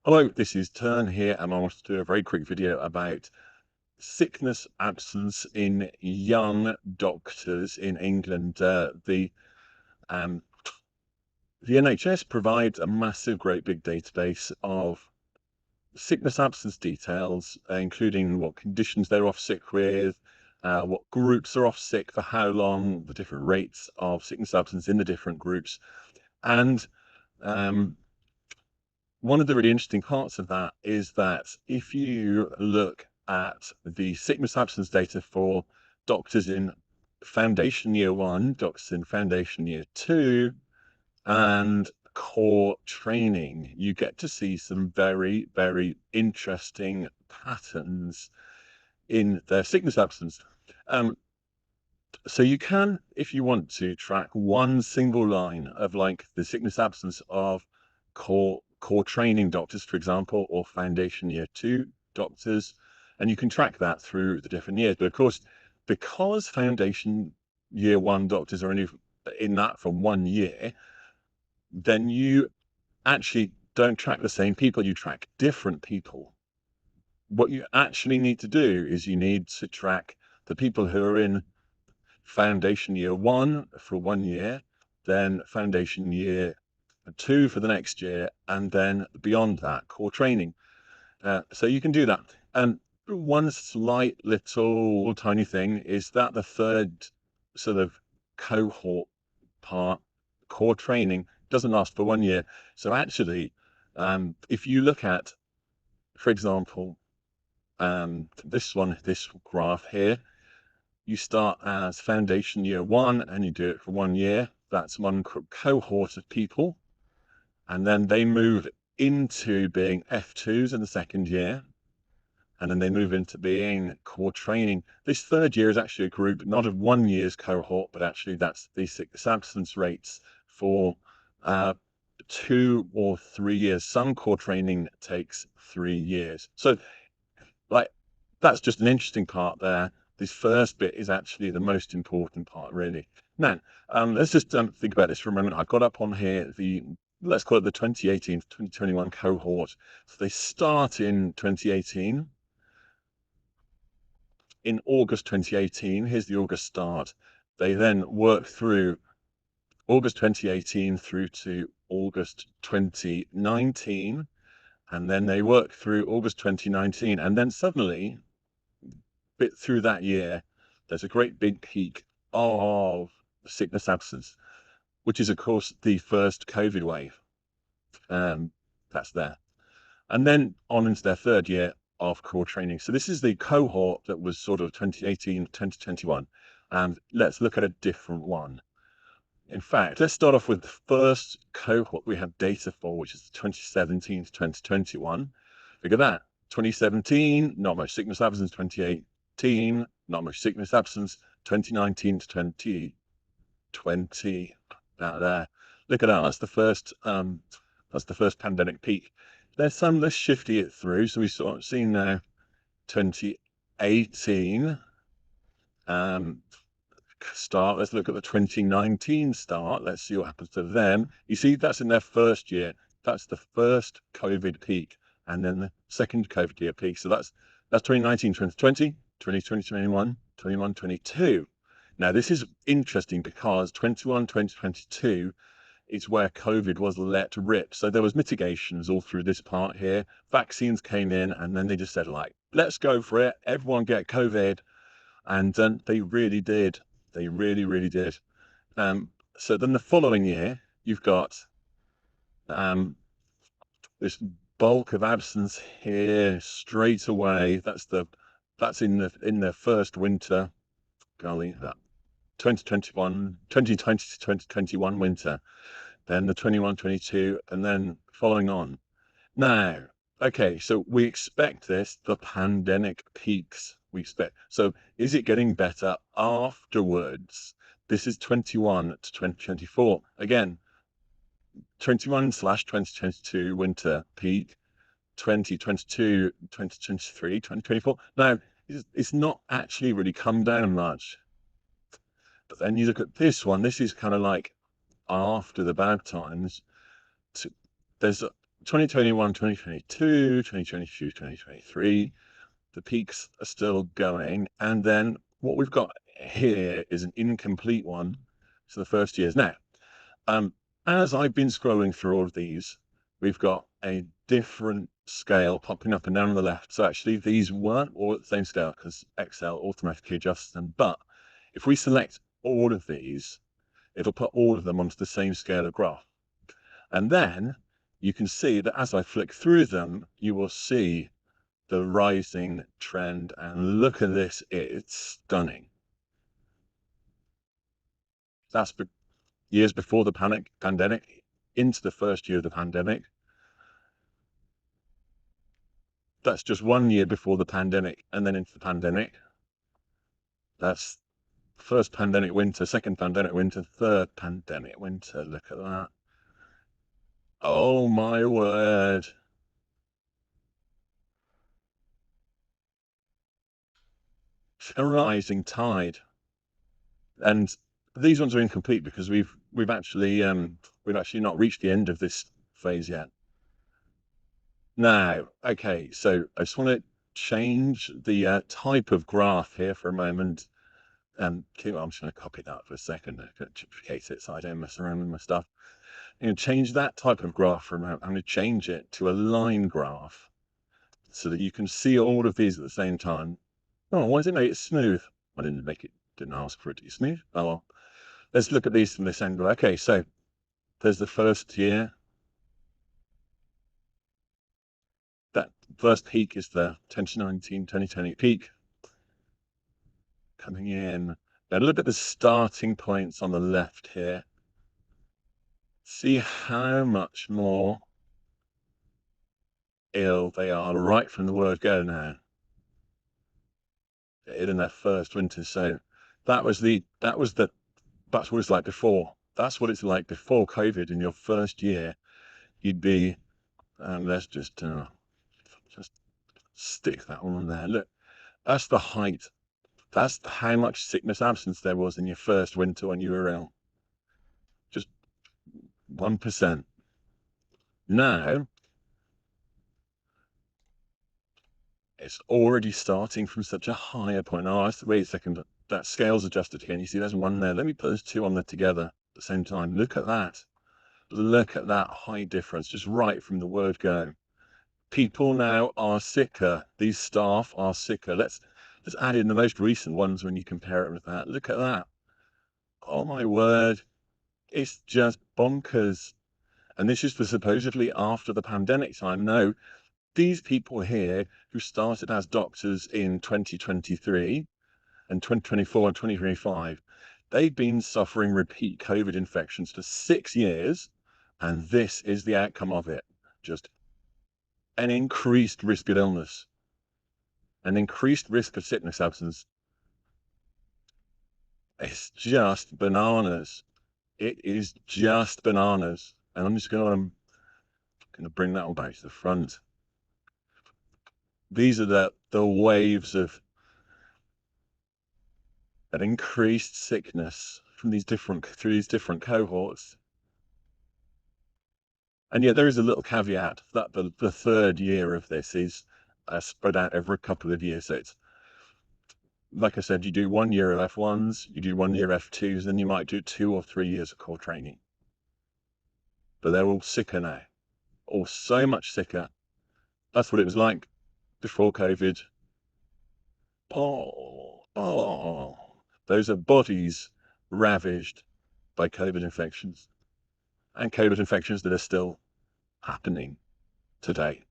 Hello, this is Turn here, and I want to do a very quick video about sickness absence in young doctors in England. Um, the NHS provides a massive, great big database of sickness absence details, including what conditions they're off sick with, what groups are off sick for how long, the different rates of sickness absence in the different groups, and um, one of the really interesting parts of that is that if you look at the sickness absence data for doctors in foundation year 1, doctors in foundation year 2, and core training, you get to see some very, very interesting patterns in their sickness absence. Um, so you can, if you want to, track one single line of like the sickness absence of core training doctors, for example, or foundation year 2 doctors, and you can track that through the different years. But of course, because foundation year 1 doctors are only in that for 1 year, then you actually don't track the same people, you track different people. What you actually need to do is you need to track the people who are in foundation year 1 for 1 year, then foundation year 2 for the next year, and then beyond that, core training. So you can do that. And one slight little tiny thing is that the third sort of cohort part, core training, doesn't last for 1 year. So actually, if you look at, for example, this graph here, you start as foundation year 1 and you do it for 1 year. That's one cohort of people. And then they move into being F2s in the second year. And then they move into being core training. This third year is actually a group, not of 1 year's cohort, but actually that's the sickness absence rates for 2 or 3 years. Some core training takes 3 years. So like, that's just an interesting part there. This first bit is actually the most important part, really. Now, let's just think about this for a moment. I've got up on here let's call it the 2018 to 2021 cohort. So they start in 2018. In August 2018, here's the August start. They then work through August 2018 through to August 2019, and then they work through August 2019, and then suddenly, bit through that year, there's a great big peak of sickness absence, which is, of course, the first COVID wave. That's there. And then on into their third year of core training. So this is the cohort that was sort of 2018, 2021. And let's look at a different one. In fact, let's start off with the first cohort we have data for, which is 2017 to 2021. Figure that. 2017, not much sickness absence. 2018, not much sickness absence. 2019 to 2020, out there. Look at that. That's the first pandemic peak. Let's shifty it through. So we sort of seen now 2018 start. Let's look at the 2019 start. Let's see what happens to them. You see, that's in their first year. That's the first COVID peak, and then the second COVID year peak. So that's 2019, 2020, 2020, 21, 21, 22. Now, this is interesting because 21, 2022 is where COVID was let rip. So there was mitigations all through this part here. Vaccines came in, and then they just said, like, let's go for it. Everyone get COVID. And they really did. They really, really did. So then the following year, you've got this bulk of absence here straight away. That's in the first winter. Golly, that 2021, 2020 to 2021 winter. Then the 21, 22, and then following on. Now, okay, so we expect the pandemic peaks. We expect. So is it getting better afterwards? This is 21 to 2024. Again, 21/2022 winter peak, 2022, 2023, 2024. Now, it's not actually really come down much. But then you look at this one, this is kind of like after the bad times. There's 2021, 2022, 2022, 2023, the peaks are still going. And then what we've got here is an incomplete one. So the first years. Now, as I've been scrolling through all of these, we've got a different scale popping up and down on the left. So actually these weren't all at the same scale because Excel automatically adjusts them. But if we select all of these, it'll put all of them onto the same scale of graph. And then you can see that as I flick through them, you will see the rising trend. And look at this, it's stunning. That's years before the pandemic, into the first year of the pandemic. That's just 1 year before the pandemic, and then into the pandemic. That's first pandemic winter, second pandemic winter, third pandemic winter. Look at that. Oh my word. A rising tide. And these ones are incomplete because we've actually not reached the end of this phase yet. Now, okay, so I just want to change the type of graph here for a moment. I'm just going to copy that for a second. I'm going to duplicate it so I don't mess around with my stuff. I'm going to change that type of graph for a moment. I'm going to change it to a line graph so that you can see all of these at the same time. Oh, why is it make it smooth? I didn't ask for it to be smooth. Oh well. Let's look at these from this angle. Okay, so there's the first year. That first peak is the 2019, 2020 peak coming in. Now look at the starting points on the left here. See how much more ill they are right from the word go now. In their first winter. So that's what it's like before. That's what it's like before COVID. In your first year, you'd be, let's just stick that one on there. Look, that's the height. That's how much sickness absence there was in your first winter when you were ill. Just 1%. Now, it's already starting from such a higher point. Oh, wait a second. That scale's adjusted again. You see, there's one there. Let me put those two on there together at the same time. Look at that. Look at that height difference, just right from the word go. People now are sicker. These staff are sicker. Let's add in the most recent ones when you compare it with that. Look at that. Oh my word. It's just bonkers. And this is for supposedly after the pandemic time. No, these people here who started as doctors in 2023 and 2024 and 2025, they've been suffering repeat COVID infections for 6 years. And this is the outcome of it. Just an increased risk of illness, an increased risk of sickness absence. It's just bananas. It is just bananas. And I'm just going to bring that one back to the front. These are the waves of that increased sickness from through these different cohorts. And yet there is a little caveat that the third year of this is spread out over a couple of years. So it's, like I said, you do 1 year of F1s, you do 1 year F2s, then you might do 2 or 3 years of core training. But they're all sicker now, all so much sicker. That's what it was like before COVID. Those are bodies ravaged by COVID infections, and COVID infections that are still happening today.